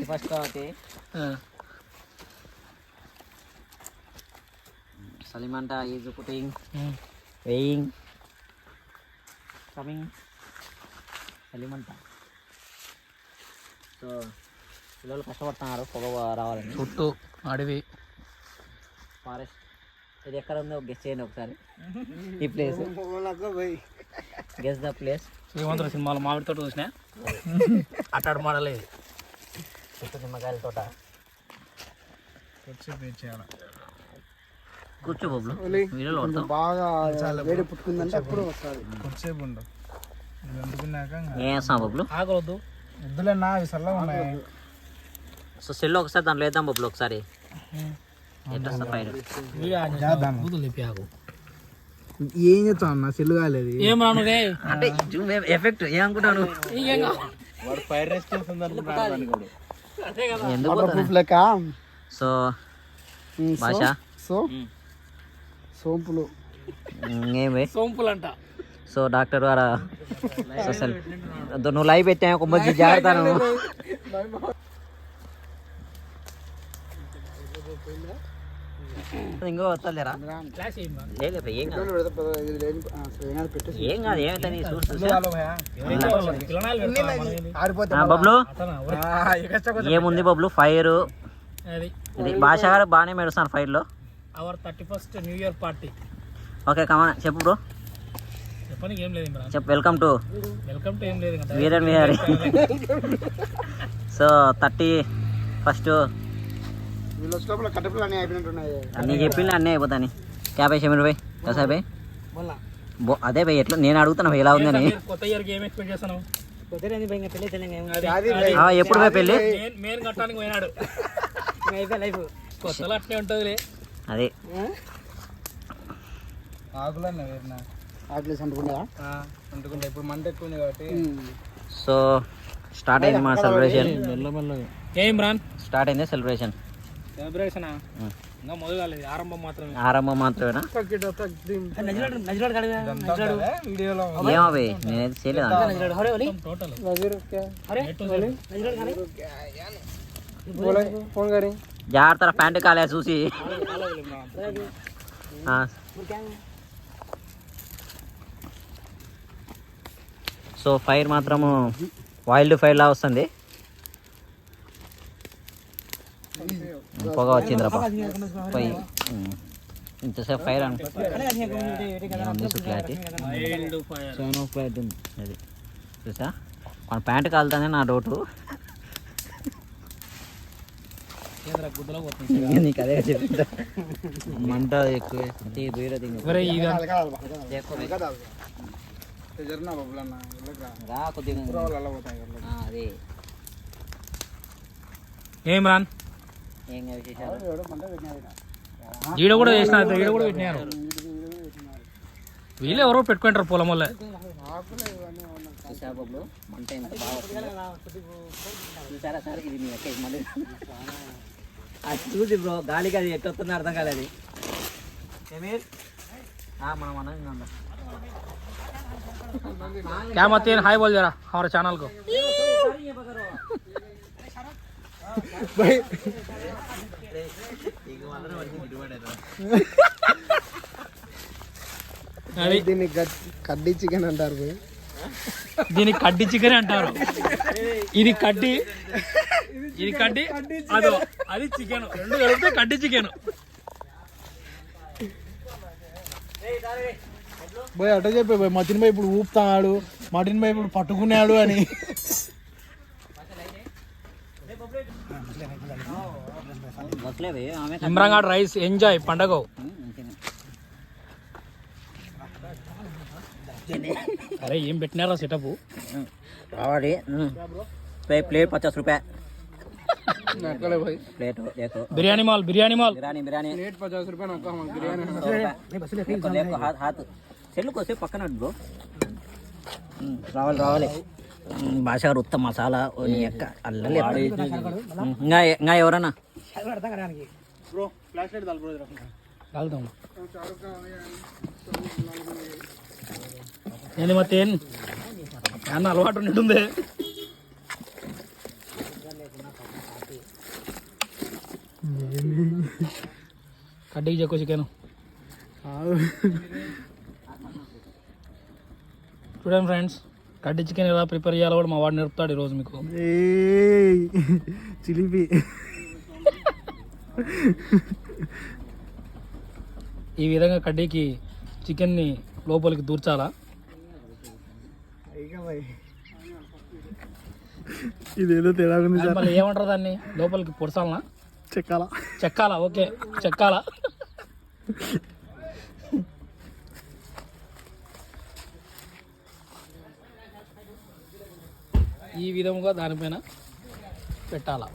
First కాబట్టి సలీమంట is putting weighing coming సలీమంట. సో పిల్లలు కష్టపడుతున్నారు పొగ రావాలని. చుట్టూ అడవి ఫారెస్ట్. ఇది ఎక్కడ ఉందో గెస్ చేయండి ఒకసారి. ఈ ప్లేస్ గెస్ ద ప్లేస్. శ్రీమంతుడు సినిమాలో మామిడి తోట చూసినా అట్టాడు మోడలే చుట్టూ నిమ్మకాయల తోట. కూర్చో బొబ్బులు వీడియోలో బాగా వేడి పుట్టుకుందంటే అప్పుడు వస్తుంది. కొద్దిసేపు ఉండవు ఏం చేస్తాం బొబ్బులు? ఆగలొద్దు వద్దులేనా అవి చల్లగా ఉన్నాయి. సో సెల్ ఒకసారి దాంట్లో వేద్దాం బొబ్బులు ఒకసారి. ఎట్లా పైన ఏం చేస్తావు అన్న సెల్లు కాలేదు. ఏం రాను రే అంటే ఎఫెక్ట్ ఏమనుకుంటాను లెక్క. సో భాష సోంపులు ఏమే సోంపులు అంట. సో డాక్టర్ గారు నువ్వు లైవ్ పెట్టా ఒక మంచి జాగ్రత్త. ఇంకో వస్తలేరా? ఏం కాదు ఏమైతే బబ్లు. ఏముంది బబ్లు ఫైర్. ఇది భాష గారు బాగానే మెడుస్తాను ఫైర్ లో. Our 31st new year party. Okay come on చెప్పు బ్రో. చెప్పడానికి ఏం లేదు చెప్పు. వెల్కమ్ టు ఏం లేదు వీరన్ విహారీ. సో 31st అన్నీ చెప్పింది అన్నీ అయిపోతాయి. క్యాబ్ షమీర్ భాయ్ కసా భాయ్ అదే భాయ్ ఎట్లా నేను అడుగుతున్నా ఎలా ఉందని. కొత్త ఇయర్కి ఏం ఎక్స్పెక్ట్ చేస్తున్నావు? ఎప్పుడు పోయి పెళ్ళి? మెయిన్ కట్టడానికి పోయినాడు. కొత్తలో అట్నే ఉంటుంది. అదే ఆకులు అంటుకుంటా ఇప్పుడు మంట ఎక్కువ ఉంది కాబట్టి. సో స్టార్ట్ అయింది మా సెలబ్రేషన్. ఏం రాన్ స్టార్ట్ అయింది సెలబ్రేషన్. ఇంకా మొదలు కాలేదు, ఆరంభం మాత్రమే. మాత్రమేనా? ఏమో భయ్ నేనైతే చేయలేదు. జాగ్రత్త ప్యాంటు కాలే చూసి. సో ఫైర్ మాత్రము వైల్డ్ ఫైర్ లా వస్తుంది. పొగ వచ్చింది రా పై ఇంతసేపు ఫైర్ అది చూసా మన ప్యాంటు కాలుతానే నా డౌటు. నీకు అదే చెప్తా మంట ఎక్కువ రా కొద్దిగా. అదే ఏం రాన్ ఏం విశేషాలు? ఈడ కూడా చేసినారు, ఈడ కూడా పెట్టినారు. వీళ్ళు ఎవరో పెట్టుకుంటారు పొలం వల్ల. మంట ఎంత బాగా చూసారా సార్? ఇది మీ ఎక్క మళ్ళీ అది చూసి బ్రో గాలికి అది ఎట్టు వస్తుందో అర్థం కాలేదు. మనం क्या मत हाय बोल जरा हमारे चैनल को. దీన్ని కడ్డీ చికెన్ అంటారు. దీన్ని కడ్డీ చికెన్ అంటారు. ఇది కడ్డీ అదో అది చికెన్, రెండు కలిపితే కడ్డీ చికెన్. పోయి అట్ట చెప్పే పోయి మటిన్ భాయ్ ఇప్పుడు ఊపుతాడు, మటిన్ భాయ్ ఇప్పుడు పట్టుకున్నాడు అని. ఇమ్రాన్ గాడ్ రైస్ ఎంజాయ్ పండగ. అరే ఏం పెట్టినారా సెటప్? కావాలి ప్లేట్ 50 రూపాయ plate. Biryani mall biryani plate 50 రూపాయ బిర్యానీ. సెల్లు కోసే పక్కన బ్రో. రావాలి భాష గారు ఉత్తమ మసాలా ఎక్క అల్లలే. ఇంకా ఎవరన్నా ఏంది మత్తేం అన్న అలవాటు ఉంటుంది. కడ్డీకి చెక్కు చికెన్ చూడండి ఫ్రెండ్స్, కడ్డీ చికెన్ ఎలా ప్రిపేర్ చేయాలో కూడా మా వాడు నేర్పుతాడు ఈరోజు మీకు. చిలిపి ఈ విధంగా కడ్డీకి చికెన్ని లోపలికి దూర్చాలా. ఇదేదో తేడా ఉంది సార్. మళ్ళీ ఏమంటారు దాన్ని, లోపలికి పొడసాలనా చెక్కాలా? ఓకే, చెక్కాలా. ఈ విధముగా దానిపైన పెట్టాలా.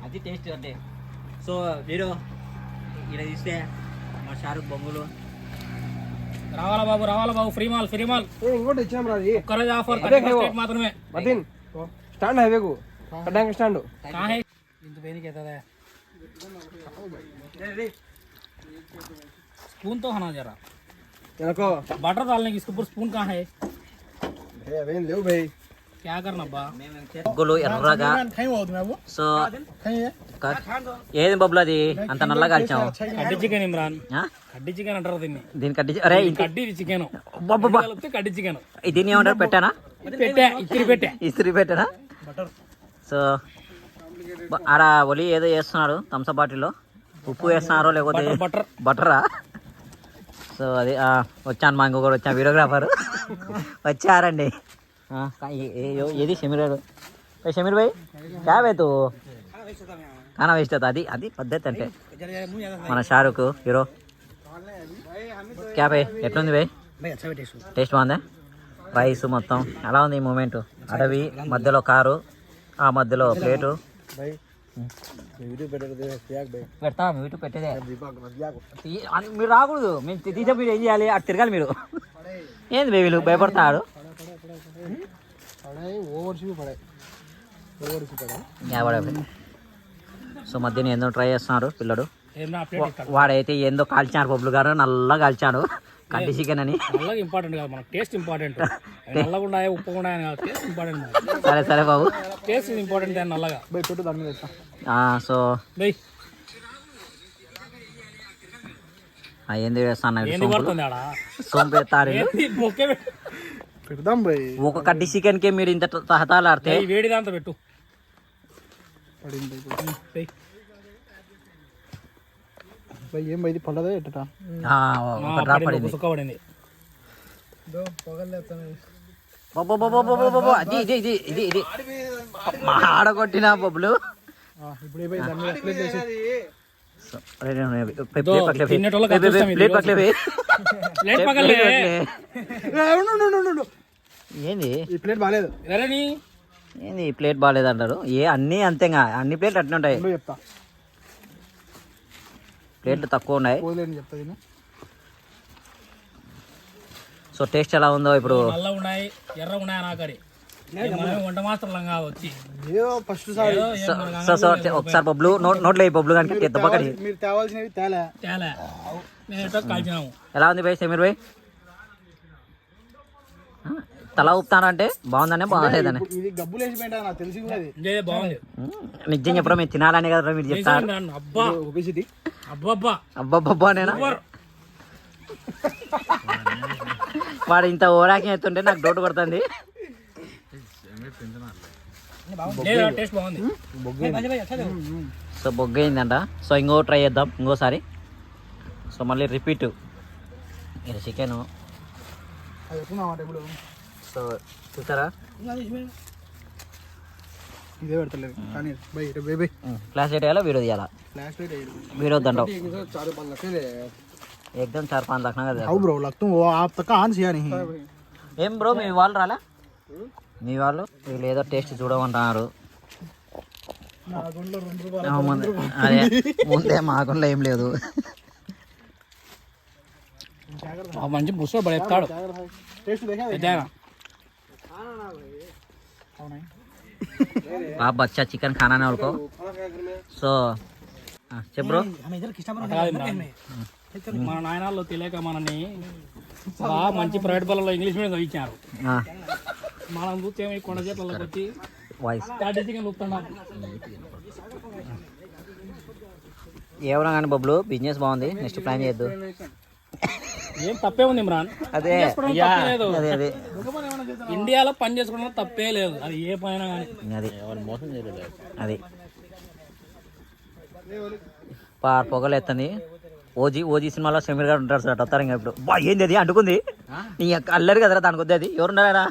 అది టేస్ట్ అంటే. సో మీరు ఇక్కడ తీస్తే మా షారుఖ్ బొంగులు రావాలా బాబు, ఫ్రీ మాల్ ఇంకోటి ఇచ్చాం రాది ఒక్కరోజు ఆఫర్ మాత్రమే. స్టాండ్ హైవేకు కడ్డానికి స్టాండ్ ఇంత పేరుకి అవుతుందా? स्पून तो खाना जरा बटर डालने की, इसके ऊपर स्पून कहाँ है? ले भाई क्या करना बा? బొగ్గులు ఎర్రగా. సో ఏది బొబ్బులు అది అంత నల్లగా కాల్చాము? కడ్డీ చికెన్ ఇమ్రాన్, కడ్డీ చికెన్ అంటారు దీన్ని. దీని కడ్డీ, అరే కడ్డీ చికెన్, కడ్డీ చికెన్. దీన్ని ఏమంటారు? పెట్టానా? ఇస్త్రీ పెట్టానా? సో ఆడ ఒలి ఏదో చేస్తున్నాడు థమ్సప్ బాటిల్లో, ఉప్పు వేస్తున్నారో లేకపోతే బటరా. సో అది వచ్చాను, మా ఇంకొకటి వచ్చాను, వీడియోగ్రాఫర్ వచ్చారండి. ఏది షమీర్ గారు? షమీర్ భాయ్ క్యా వే తూ ఖానా వేస్ట్ అవుతా? అది పద్ధతి అంటే మన షారుఖ్ హీరో. క్యా భాయ్ ఎట్లుంది భాయ్? టేస్ట్ బాగుందా? రైస్ మొత్తం ఎలా ఉంది? ఈ మూమెంట్ అడవి మధ్యలో కారు, ఆ మధ్యలో ప్లేటు. పెడతా యూట్యూబ్ పెట్టేదే. మీరు రాకూడదు, మేము తీసే మీరు ఏం చేయాలి? అటు తిరగాలి మీరు. ఏంది వీళ్ళు భయపడతాడు? సో మధ్యన ఏందో ట్రై చేస్తున్నారు పిల్లడు. వాడైతే ఏందో కాల్చాడు బొబ్బులు గారు, నల్లగా కాల్చాడు కడ్డీ చికెన్ అని. ఇంపార్టెంట్ కాదు, మనకు టేస్ట్ ఇంపార్టెంట్. నల్లగా ఉప్పు టేస్ట్ ఇంపార్టెంట్. సరే బాబు, టేస్ట్ ఇంపార్టెంట్ నల్లగా. సో ఏంది వేస్తాను సోంపేస్తారు. ఒక కడ్డీ చికెన్ కి మీరు ఇంత తహతాలాడితే వేడి దాంతో పెట్టు. ఏం ఇది పడదా ఎట్టా? పడింది. ఇది ఆడగొట్టిన బొబ్బులు. ఏంది ఈ ప్లేట్ బాగాలేదు, ఏంది ఈ ప్లేట్ బాగాలేదు అంటారు? అన్ని అంతేగా, అన్ని ప్లేట్లు అట్నే ఉంటాయి. చెప్తా, ప్లేట్లు తక్కువ ఉన్నాయి. చెప్తా. సో టేస్ట్ ఎలా ఉందో ఇప్పుడు? నల్ల ఉన్నాయి, ఎర్ర ఉన్నాయి నాకడి. వంట మాస్టర్లం వచ్చి ఫస్ట్ ఒకసారి బొబ్బులు నోట్లో బొబ్బులు కానీ మీరు తేవాల్సినవి తేలే. కాల్చినాము. ఎలా ఉంది భాయ్ సమీర్ భాయ్? తల ఊపుతానంటే బాగుందనే బాగలేదనే? ఇది గబ్బులు వేసిపోయింటా నాకు తెలిసి కూడా. బాగుంది నిజం చెప్పడం, మేము తినాలనే కదా మీరు చెప్తారు. అబ్బబ్బబ్బా నేనా? వాడు ఇంత ఓరాకి ఎత్తుంటే నాకు డౌట్ పడుతుంది. సో బొగ్గ అయిందంట. సో ఇంకో ట్రై చేద్దాం ఇంకోసారి. సో మళ్ళీ రిపీట్ ఇది చికెన్. సో చూసారా, ఇదే పెడతలేదు కానీ ఫ్లాష్ లైట్ వేయాలా వీడియో తీయాలా? వీడియో వద్దంటావు एकदम 4-5 लाख ना आओ ब्रो लगता हूँ आप तक कहाँ से यानी ఏం బ్రో మీ వాళ్ళు రాలా? మీ వాళ్ళు వీళ్ళు ఏదో టేస్ట్ చూడమంటున్నారు. అదే ముందే మా అకౌంట్లో ఏం లేదు. మంచి బుస్సో బడేస్తాడు. आप बच्चा चिकन खाना ना उनको సో చెప్పు బ్రో. మన నాయనాల్లో తెలియక మనని బాగా మంచి ప్రైవేట్ బలలో ఇంగ్లీష్ మీడియం చదివించారు. మనం చూస్తే కొండ చేతుల్లోకి వచ్చి వాయిస్ చికెన్ చూస్తున్నాం. ఏమన్నా కానీ బబ్లు బిజినెస్ బాగుంది, నెక్స్ట్ ప్లాన్ చేయొద్దు. ఏం తప్పే ఉంది ఇమ్రాన్, అదే చేసుకోవడం తప్పే లేదు. అదే అదే ఇండియాలో పని చేసుకోవడం తప్పే లేదు, అది ఏ పైన కానీ. అది అది పొగలు ఎత్తంది. ఓజీ సినిమాలో సమీర్ గారు ఉంటారు సార్, వస్తారు ఇంకా ఇప్పుడు. బా ఏంది అది అంటుకుంది, నీ అల్లరి కదరా దానికి వద్దే. అది ఎవరున్నారా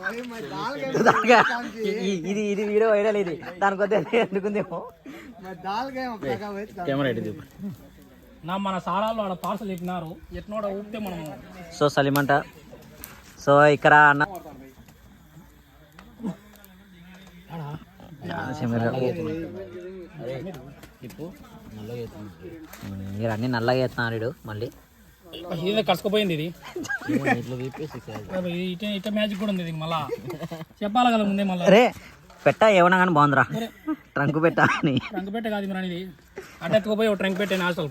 ఇది ఇది వీడియో వైరల్, ఇది దానికి వద్దే అంటుకుందేమో. మన సారాల్లో ఆడ పార్సల్ చెప్పినారు, ఎట్నోడ ఊపితే మనం. సో సలీమంట. సో ఇక్కడ అన్న సమీర్ గారు మీరు అన్ని నల్లగా ఎత్తున్నాడు మళ్ళీ. ఇదే కసుకుపోయింది ఇది. ఇట మ్యాజిక్ కూడా ఉంది ఇది. మళ్ళా చెప్పాలి కదా ముందే. మళ్ళీ అరే పెట్ట ఏమన్నా కానీ బాగుందిరా, ట్రంక్ పెట్ట అని. ట్రంక్ పెట్టే కాదు ఇమ్రాన్, ఇది అడ్డెత్తుకుపోయి ఒక ట్రంక్ పెట్టే హాస్టల్.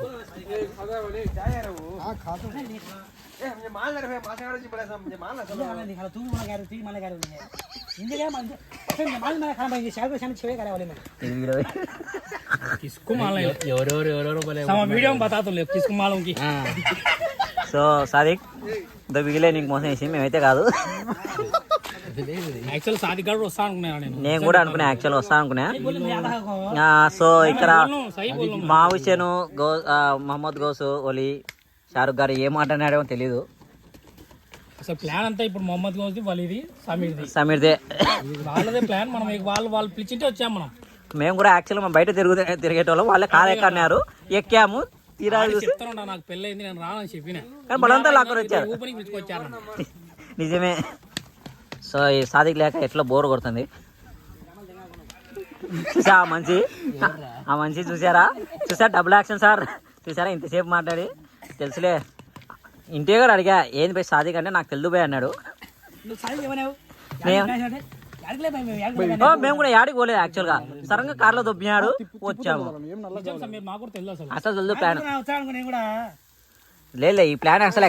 సో సాదిక్ ద బిగిలే నీకు మోసం వేసి మేమైతే కాదు. యాక్చువల్ సాదిక్ గారు వస్తా అనుకున్నా నేను కూడా అనుకున్నా, యాక్చువల్ వస్తా అనుకున్నా. సో ఇక్కడ మావుషను మహమ్మద్ గౌసు ఒలి షారుఖ్ గారు ఏం మాట్లాడాడేమో తెలీదు. అసలు ప్లాన్ అంతా ఇప్పుడు మొహమ్మద్ గౌస్ది, వలీది, సమీర్దే వాళ్ళదే ప్లాన్. మనం వాళ్ళు పిలిచింటే వచ్చాం మనం. మేము కూడా యాక్చువల్గా బయట తిరిగేటోళ్ళం, వాళ్ళే కారు ఎక్కన్నారు, ఎక్కాము. తీరా చెప్తాను నాకు పెళ్ళి అయింది నేను రానని చెప్పిన, కానీ బలంతా లాక్కొని వచ్చారు. ఊపనికి పిలుచుకొచ్చారు. నిజమే. సో ఈ సాదిక్ లేక ఎట్లా బోర్ కొడుతుంది. చూసా ఆ మంచి చూసారా డబుల్ యాక్షన్ సార్ చూసారా, ఇంతసేపు మాట్లాడి. తెలుసులే, ఇంటి గారు అడిగా ఏంది పోయి సాదిక్ అంటే నాకు తెలుదు పోయి అన్నాడు. మేము కూడా యాడికి పోలేదు యాక్చువల్గా, సడన్గా కార్లో దొబ్బినాడు వచ్చాము. అసలు తెలుదు ప్లాన్ లేదు, ఈ ప్లాన్ అసలు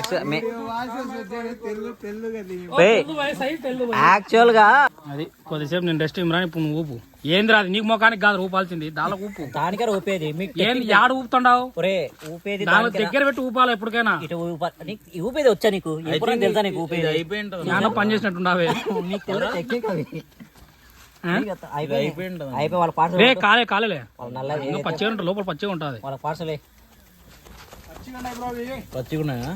యాక్చువల్ గా అది కొద్దిసేపు నేను రెస్ట్ ఇమ్రాన్. ఇప్పుడు నువ్వు ఊపు. ఏంది రాదు నీకు మొఖానికి కాదు ఊపాల్సింది, దానిలో ఊపు. దానికే ఊపేది ఏంది యాడ ఊపుతుండవు, ఊపేది దగ్గర పెట్టి ఊపాలి ఎప్పటికైనా. ఊపేది వచ్చా నీకు, తెలుసా నీకు ఊపేది? పని చేసినట్టుండవే అయిపోయి వాళ్ళ పార్సల్ కాలే పచ్చిగా ఉంటుంది, లోపల పచ్చిగా ఉంటుంది వాళ్ళ పార్సల్. పచ్చిగున్నాయా?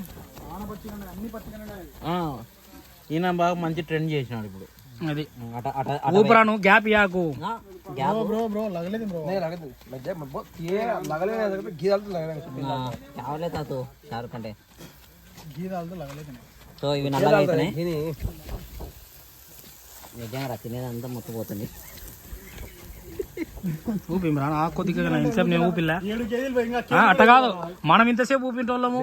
ఈయన బాగా మంచి ట్రెండ్ చేసినాడు ఇప్పుడు. అది ఊపరాను గ్యాప్ యాకు షారుఖ్ అంటే. సో ఇవి నల్లగా అవుతున్నాయి నిజంగా, తినేదంతా మొత్తపోతుంది. ఊపి ఇమ్రాన్ కొద్దిగా ఇంతసేపు నేను ఊపిల్లా అట్ట కాదు, మనం ఇంతసేపు ఊపింటోళ్ళము.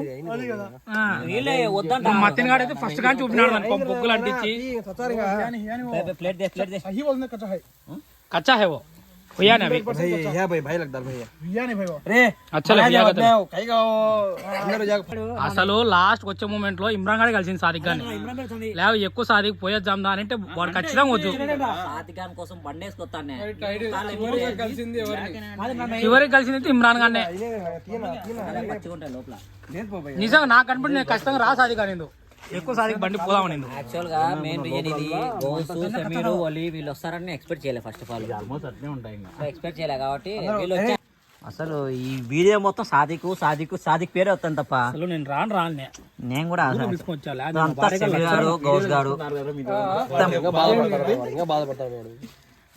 మత్తిన గాడైతే ఫస్ట్ కానీ చూపినాడు అనుకో, బొగ్గులు అంటించి. కచ్చా హే वो भैया ने अभी भैया भाई लगता है भैया ने भाई रे अच्छा भैया అసలు లాస్ట్ వచ్చే మూమెంట్ లో ఇమ్రాన్ గాడే కలిసింది సాదిక్ గాని. లేవ ఎక్కువ సాదిక్ పోయేద్దాం దా అంటే వాడు ఖచ్చితంగా వచ్చు. సాదిక్ గాని కోసం బండేసుకొస్తాను చివరికి కలిసింది ఇమ్రాన్ గానే. నిజంగా నాకు కనపడి నేను ఖచ్చితంగా రా సాదిక్ గాని ఎక్కువ సాదిక్ బండి పోదామని. యాక్చువల్ గా మెయిన్ రీజన్ ఇది, గౌసు సమీరు ఒలి వీళ్ళు వస్తారని ఎక్స్పెక్ట్ చేయలేదు. ఫస్ట్ ఆఫ్ ఆల్ ఆల్మోస్ట్ అట్లే ఉంటాయి, ఎక్స్పెక్ట్ చేయలే కాబట్టి వీళ్ళు వచ్చారు. అసలు ఈ వీడియో మొత్తం సాదిక్ పేరే వస్తాను తప్ప అసలు నేను రాను నేను కూడా గౌస్ గారు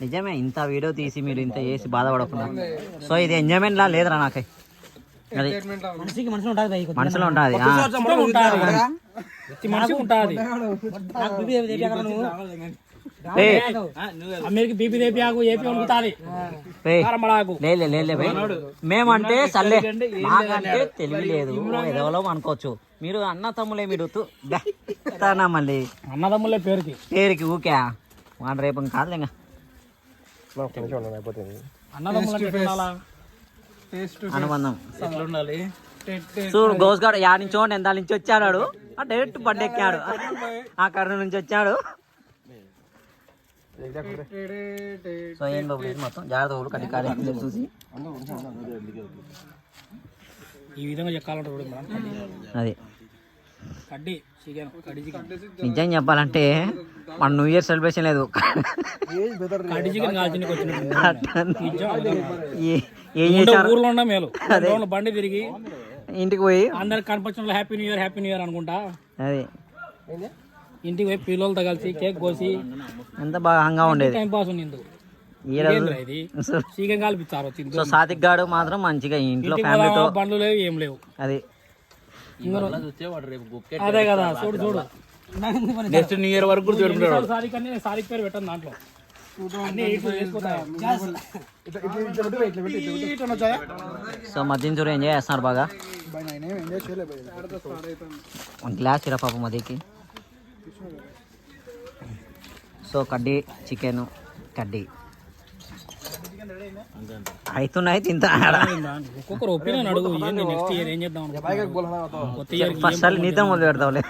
నిజమే. ఇంత వీడియో తీసి మీరు ఇంత చేసి బాధపడకుండా, సో ఇది ఎంజాయ్మెంట్ లా లేదురా నాకై. అది మనసులో ఉంటుంది. మేమంటే సర్లే, మాకంటే తెలియలేదు ఏదోలో అనుకోవచ్చు. మీరు అన్న తమ్ములే, మీరు మళ్ళీ అన్నదమ్ములే పేరుకి ఊకే మన రేపు కాదు ఇంకా. అన్నదమ్ములంటే ఎట్లా ఉండాలా? అనుబంధం ఎట్లుండాలి చూడు గౌస్ గాడు యా నుంచో ఎంత నుంచి వచ్చాడు డైరెక్ట్ బండి ఎక్కాడు ఆ కర్నూలు నుంచి వచ్చాడు సో ఏం బాబు లేదు మొత్తం జాగ్రత్త ఊరు కట్టి కాడే చూసి ఈ విధంగా చెక్కాలంటే చూడు ఇమ్రాన్. అది కడ్డీ చికెన్ కడ్డీ చికెన్ నిజం చెప్పాలంటే మన న్యూ ఇయర్ సెలబ్రేషన్ లేదు కడ్డీ చికెన్ కాల్చినకి వచ్చినట్టు ఏం చేశారు ఊర్లో ఉన్నా మేలు రోజులు బండి తిరిగి ఇంటికి పోయి అందరికి కనిపించిన హ్యాపీ న్యూ ఇయర్ అనుకుంటా అది ఇంటికి పోయి పిల్లలతో కలిసి కేక్ కోసి ఎంత బాగా హంగా ఉండేది టైం పాస్ ఉంది. ఈ రోజు ఇది చికెన్ కాల్పిస్తారు వచ్చింది. సో సాతిక్ గాడు మాత్రం మంచిగా ఇంట్లో ఫ్యామిలీతో బండ్లు లేవు ఏం లేవు. అది అదే కదా చూడు చూడు నెక్స్ట్ న్యూ ఇయర్ వరకు కూడా పెట్టుకుంటాడు సారీ కన్నా సారీ పేరు పెట్టాను దాంట్లో అన్ని ఎయిట్లు వేసుకుంటాయి. సో మధ్యన చూడు ఎంజాయ్ చేస్తున్నారు బాగా ఎంజాయ్ చేయలేదు గ్లాస్ ఇరా పాప మధ్యకి సో కడ్డీ చికెన్ కడ్డీ అవుతున్నాయి తింటా ఒక్కొక్కరు ఒపీనియన్ అడుగు ఏంది నెక్స్ట్ ఇయర్ ఏం చేద్దాం కొత్త ఇయర్ ఫస్ట్ సార్ నీతో మొదలు పెడతావులే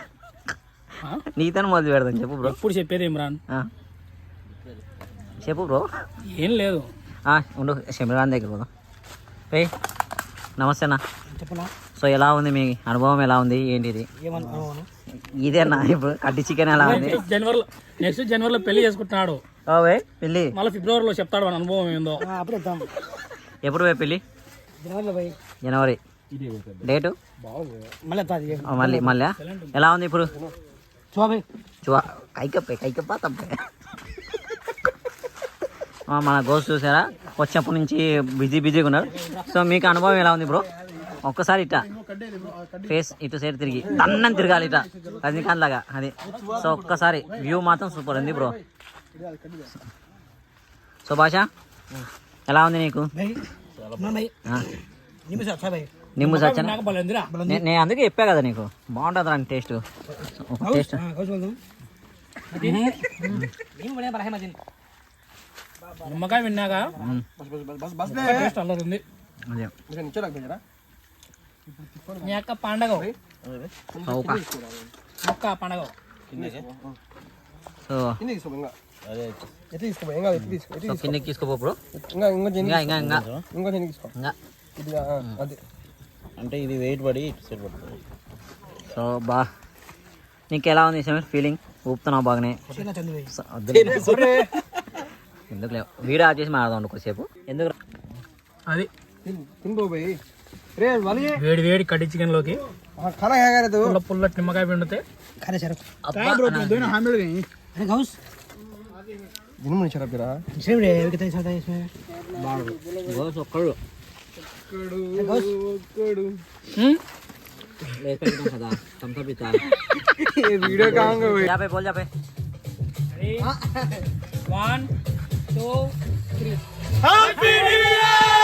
నీతో మొదలు పెడతాం చెప్పు బ్రో ఎప్పుడు చెప్పేది ఇమ్రాన్ చెప్పు బ్రో ఏం లేదు. ఉండు షమిరాన్ దగ్గర పోదాం రే నమస్తే అన్న చెప్పనా సో ఎలా ఉంది మీ అనుభవం ఎలా ఉంది ఏంటిది ఇదేనా ఇప్పుడు కడ్డీ చికెన్ ఎలా ఉంది నెక్స్ట్ జనవరిలో పెళ్లి చేసుకుంటున్నాడు ఓవే పెళ్ళి మళ్ళీ ఫిబ్రవరిలో చెప్తాడు మన అనుభవం ఏందో. ఎప్పుడు పోయి పెళ్ళి జనవరి డేటు మళ్ళీ మళ్ళీ ఎలా ఉంది ఇప్పుడు కైకప్ప తప్పే మన గోస్ చూసారా వచ్చినప్పటి నుంచి బిజీగా ఉన్నారు. సో మీకు అనుభవం ఎలా ఉంది బ్రో ఒక్కసారి ఇట్లా ఫేస్ ఇటు సైడ్ తిరిగి తన్నం తిరగాలి ఇట్లా రజనీకాంత్ లాగా అది. సో ఒక్కసారి వ్యూ మాత్రం సూపర్ ఉంది బ్రో. సో భాష ఎలా ఉంది నీకు నిమ్ము సచ్చన నేను అందుకే చెప్పా కదా నీకు బాగుంటుంది అని టేస్ట్ టేస్ట్ నిమ్మకాయ విన్నాక టేస్ట్ అల్లరి ఉంది. నీ అక్క పండగ అక్క పండగ సో కిందకి తీసుకోపో బ్రో అంటే ఇది వెయిట్ పడి సో బా నీకు ఎలా ఉంది సమీర్ ఫీలింగ్ ఊపుతున్నావు బాగానే ఎందుకు లేవు వీడియో ఆఫ్ చేసి మాట్లాడదాం కొద్దిసేపు ఎందుకు అది వేడి వేడి కడ్డీ చికెన్ లోకి పుల్లటి నిమ్మకాయ పిండితే ఒక్కడు जापे बोल जापे 1 2 3 हैप्पी न्यू ईयर